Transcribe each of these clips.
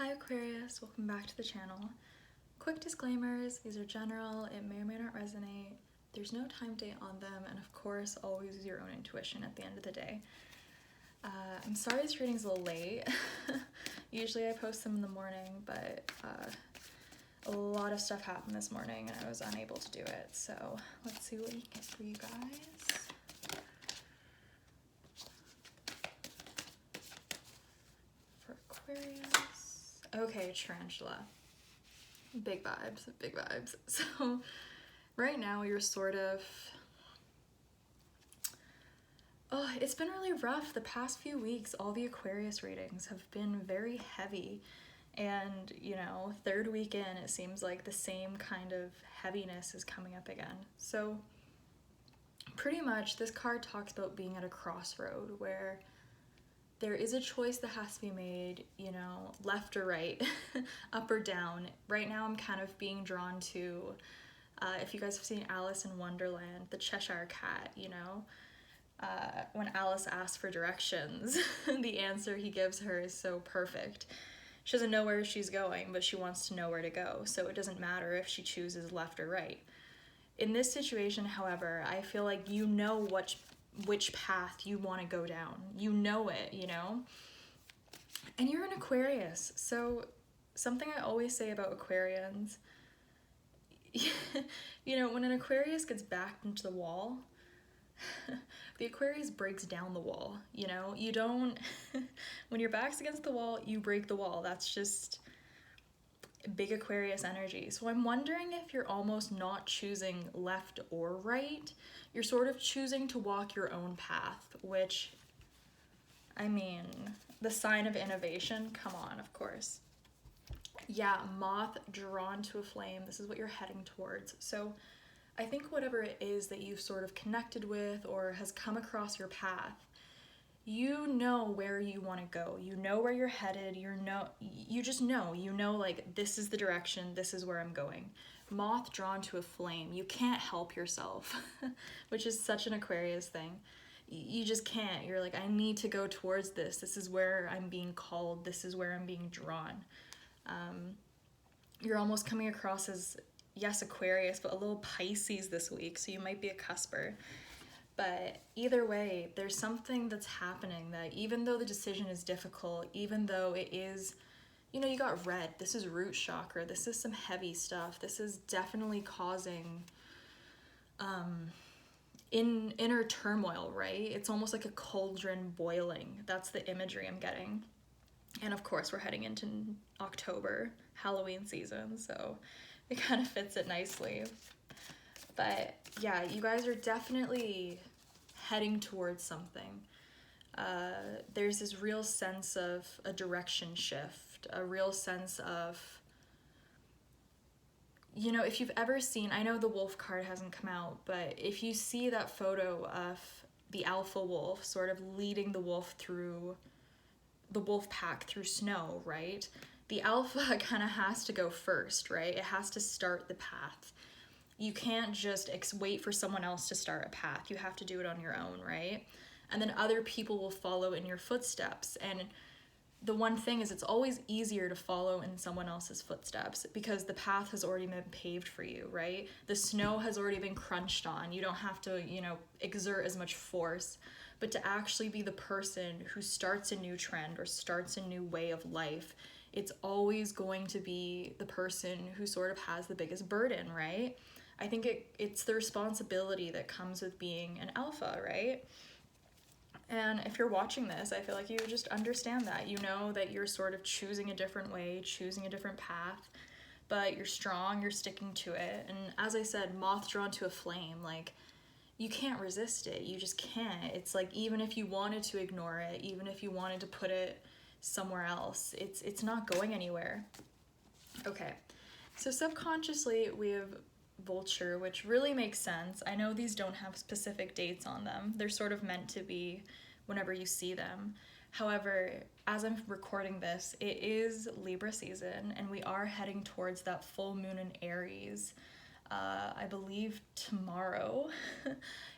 Hi Aquarius, welcome back to the channel. Quick disclaimers, these are general, it may or may not resonate. There's no time date on them, and of course, always use your own intuition at the end of the day. I'm sorry this reading's a little late. Usually I post them in the morning, but a lot of stuff happened this morning and I was unable to do it. So let's see what we can get for you guys. For Aquarius. Okay, tarantula. Big vibes, big vibes. So right now you're sort of, it's been really rough. The past few weeks, all the Aquarius readings have been very heavy. And, you know, third week in, it seems like the same kind of heaviness is coming up again. So pretty much this card talks about being at a crossroad where there is a choice that has to be made, you know, left or right, up or down. Right now I'm kind of being drawn to, if you guys have seen Alice in Wonderland, the Cheshire Cat, you know, when Alice asks for directions, the answer he gives her is so perfect. She doesn't know where she's going, but she wants to know where to go, so it doesn't matter if she chooses left or right. In this situation, however, I feel like you know which path you want to go down. You know it, you know? And you're an Aquarius, so something I always say about Aquarians, you know, when an Aquarius gets backed into the wall, the Aquarius breaks down the wall, you know? You don't, when your back's against the wall, you break the wall. That's just big Aquarius energy. So I'm wondering if you're almost not choosing left or right. You're sort of choosing to walk your own path, which, I mean, the sign of innovation, come on, of course. Yeah, moth drawn to a flame. This is what you're heading towards. So I think whatever it is that you've sort of connected with or has come across your path, you know where you want to go. You know where you're headed. You just know. You know, like, this is the direction. This is where I'm going. Moth drawn to a flame. You can't help yourself, which is such an Aquarius thing. You just can't. You're like, I need to go towards this. This is where I'm being called. This is where I'm being drawn. You're almost coming across as, yes, Aquarius, but a little Pisces this week, so you might be a cusper. But either way, there's something that's happening that even though the decision is difficult, even though it is, you know, you got red, this is root chakra, this is some heavy stuff, this is definitely causing inner turmoil, right? It's almost like a cauldron boiling. That's the imagery I'm getting. And of course, we're heading into October, Halloween season, so it kind of fits it nicely. But yeah, you guys are definitely heading towards something. There's this real sense of a direction shift, a real sense of, you know, if you've ever seen, I know the wolf card hasn't come out, but if you see that photo of the alpha wolf sort of leading the wolf pack through snow, right? The alpha kind of has to go first, right? It has to start the path. You can't just wait for someone else to start a path. You have to do it on your own, right? And then other people will follow in your footsteps. And the one thing is, it's always easier to follow in someone else's footsteps because the path has already been paved for you, right? The snow has already been crunched on. You don't have to, you know, exert as much force. But to actually be the person who starts a new trend or starts a new way of life, it's always going to be the person who sort of has the biggest burden, right? I think it's the responsibility that comes with being an alpha, right? And if you're watching this, I feel like you just understand that. You know that you're sort of choosing a different way, choosing a different path, but you're strong, you're sticking to it. And as I said, moth drawn to a flame, like, you can't resist it. You just can't. It's like, even if you wanted to ignore it, even if you wanted to put it somewhere else, it's not going anywhere. Okay, so subconsciously we have vulture, which really makes sense. I know these don't have specific dates on them. They're sort of meant to be whenever you see them. However, as I'm recording this, it is Libra season and we are heading towards that full moon in Aries. I believe tomorrow.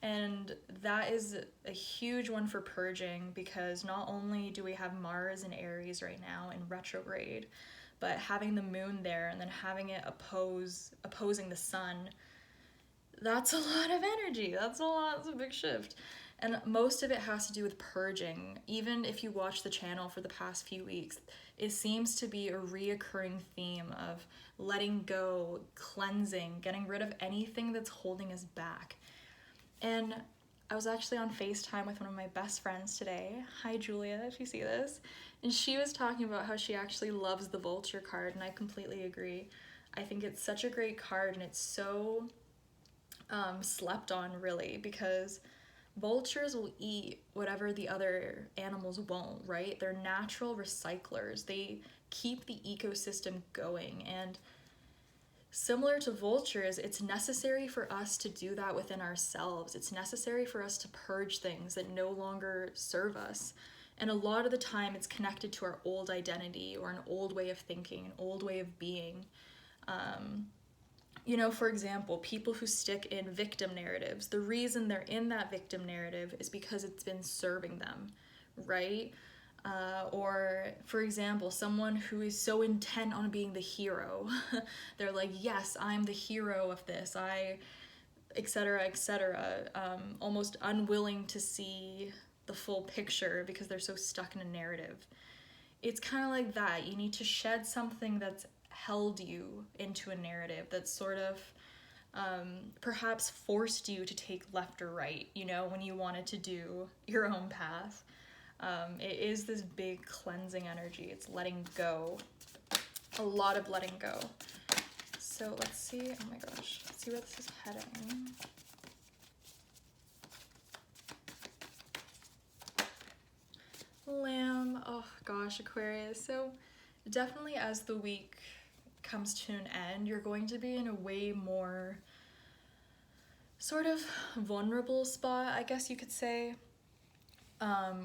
And that is a huge one for purging, because not only do we have Mars in Aries right now in retrograde, but having the moon there and then having it opposing the sun, that's a lot of energy. That's a big shift. And most of it has to do with purging. Even if you watch the channel for the past few weeks, it seems to be a reoccurring theme of letting go, cleansing, getting rid of anything that's holding us back. And I was actually on FaceTime with one of my best friends today. Hi, Julia, if you see this. And she was talking about how she actually loves the Vulture card, and I completely agree. I think it's such a great card, and it's so slept on, really, because vultures will eat whatever the other animals won't, right? They're natural recyclers. They keep the ecosystem going, and similar to vultures, it's necessary for us to do that within ourselves. It's necessary for us to purge things that no longer serve us. And a lot of the time it's connected to our old identity or an old way of thinking, an old way of being. You know, for example, people who stick in victim narratives, the reason they're in that victim narrative is because it's been serving them, right? Or, for example, someone who is so intent on being the hero. They're like, yes, I'm the hero of this, etc., almost unwilling to see the full picture because they're so stuck in a narrative. It's kind of like that. You need to shed something that's held you into a narrative that's sort of perhaps forced you to take left or right, you know, when you wanted to do your own path. It is this big cleansing energy. It's letting go. A lot of letting go. So let's see. Oh my gosh. Let's see where this is heading. Lamb. Oh gosh, Aquarius. So definitely as the week comes to an end, you're going to be in a way more sort of vulnerable spot, I guess you could say.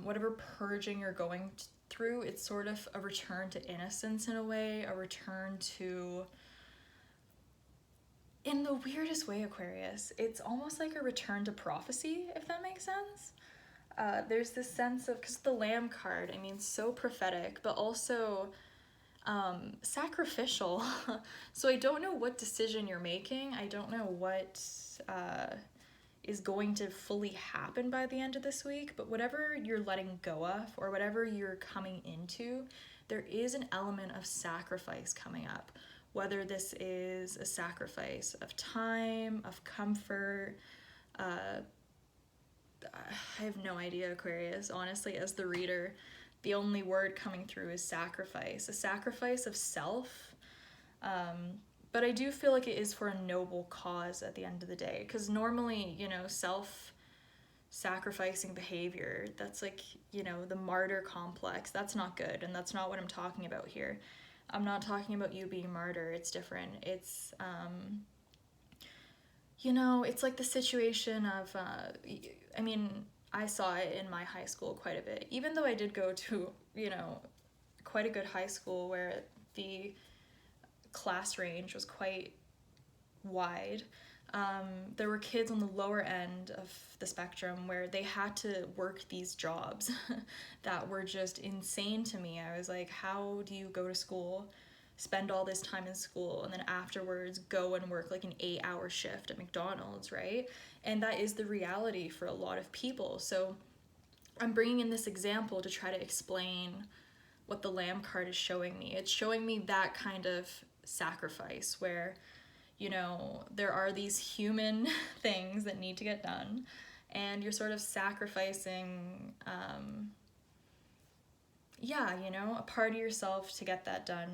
Whatever purging you're going through, it's sort of a return to innocence in a way, a return to, in the weirdest way, Aquarius, it's almost like a return to prophecy, if that makes sense. There's this sense of, because the Lamb card, I mean, so prophetic, but also sacrificial. So I don't know what decision you're making. I don't know what is going to fully happen by the end of this week, but whatever you're letting go of or whatever you're coming into, there is an element of sacrifice coming up. Whether this is a sacrifice of time, of comfort, I have no idea, Aquarius. Honestly, as the reader, the only word coming through is sacrifice. A sacrifice of self. But I do feel like it is for a noble cause at the end of the day. Because normally, you know, self-sacrificing behavior, that's like, you know, the martyr complex. That's not good. And that's not what I'm talking about here. I'm not talking about you being martyr. It's different. It's, you know, it's like the situation of, I mean, I saw it in my high school quite a bit. Even though I did go to, you know, quite a good high school where the class range was quite wide, there were kids on the lower end of the spectrum where they had to work these jobs that were just insane to me. I was like, how do you go to school, spend all this time in school, and then afterwards go and work like an 8-hour shift at McDonald's, right? And that is the reality for a lot of people. So I'm bringing in this example to try to explain what the Lamb card is showing me. It's showing me that kind of sacrifice where, you know, there are these human things that need to get done, and you're sort of sacrificing, you know, a part of yourself to get that done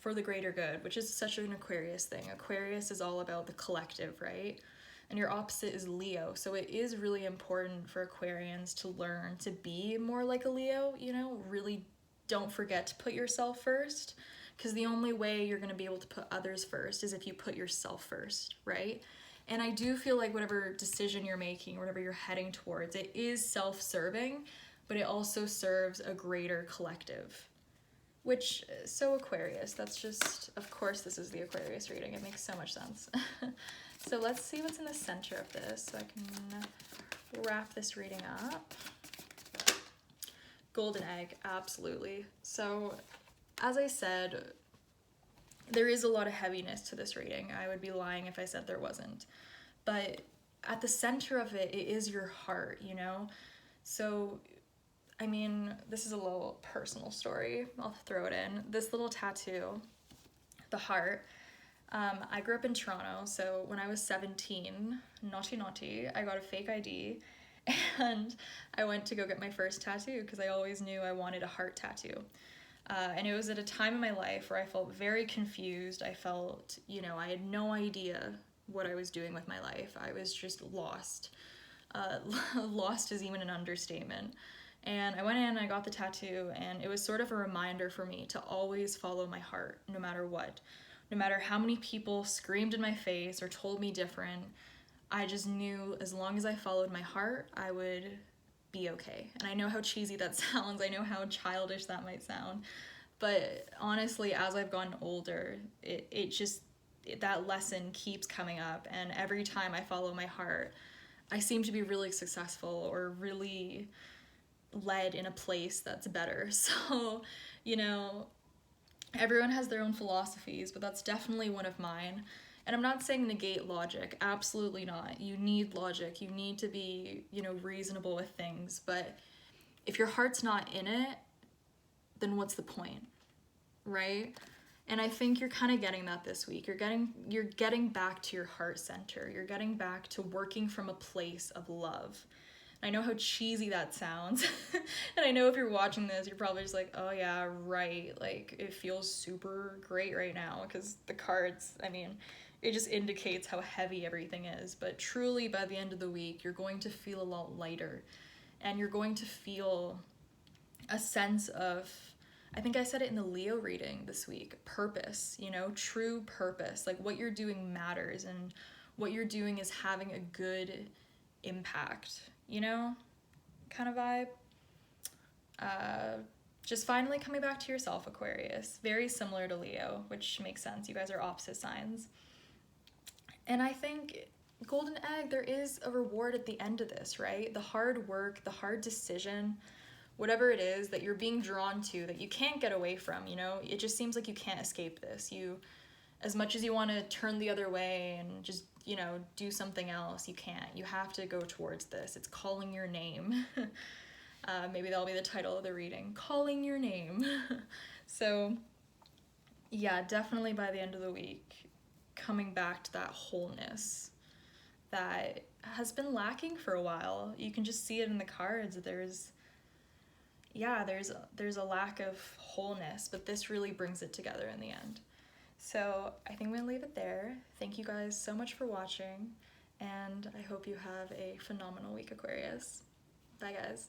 for the greater good, which is such an Aquarius thing. Aquarius is all about the collective, right? And your opposite is Leo. So it is really important for Aquarians to learn to be more like a Leo, you know, really don't forget to put yourself first, because the only way you're going to be able to put others first is if you put yourself first, right? And I do feel like whatever decision you're making, whatever you're heading towards, it is self-serving, but it also serves a greater collective. Which, so Aquarius, that's just, of course this is the Aquarius reading, it makes so much sense. So let's see what's in the center of this so I can wrap this reading up. Golden egg, absolutely. So as I said, there is a lot of heaviness to this reading. I would be lying if I said there wasn't. But at the center of it, it is your heart, you know? So, I mean, this is a little personal story. I'll throw it in. This little tattoo, the heart, I grew up in Toronto, so when I was 17, naughty, I got a fake ID and I went to go get my first tattoo because I always knew I wanted a heart tattoo. And it was at a time in my life where I felt very confused. I felt, you know, I had no idea what I was doing with my life. I was just lost. Lost is even an understatement. And I went in and I got the tattoo, and it was sort of a reminder for me to always follow my heart, no matter what. No matter how many people screamed in my face or told me different, I just knew as long as I followed my heart, I would be okay. And I know how cheesy that sounds. I know how childish that might sound. But honestly, as I've gotten older, that lesson keeps coming up. And every time I follow my heart, I seem to be really successful or really led in a place that's better. So, you know, everyone has their own philosophies, but that's definitely one of mine. And I'm not saying negate logic, absolutely not. You need logic, you need to be, you know, reasonable with things, but if your heart's not in it, then what's the point, right? And I think you're kind of getting that this week. You're getting back to your heart center. You're getting back to working from a place of love. I know how cheesy that sounds. And I know if you're watching this, you're probably just like, oh yeah, right. Like, it feels super great right now because the cards, I mean, it just indicates how heavy everything is. But truly, by the end of the week, you're going to feel a lot lighter. And you're going to feel a sense of, I think I said it in the Leo reading this week, purpose, you know, true purpose. Like, what you're doing matters, and what you're doing is having a good impact, you know, kind of vibe. Just finally coming back to yourself, Aquarius. Very similar to Leo, which makes sense. You guys are opposite signs. And I think golden egg, there is a reward at the end of this, right? The hard work, the hard decision, whatever it is that you're being drawn to, that you can't get away from, you know? It just seems like you can't escape this. You, as much as you want to turn the other way and just, you know, do something else, you can't. You have to go towards this. It's calling your name. Maybe that'll be the title of the reading, calling your name. So yeah, definitely by the end of the week, coming back to that wholeness that has been lacking for a while. You can just see it in the cards. There's a lack of wholeness, but this really brings it together in the end. So I think I'm gonna leave it there. Thank you guys so much for watching, and I hope you have a phenomenal week, Aquarius. Bye guys.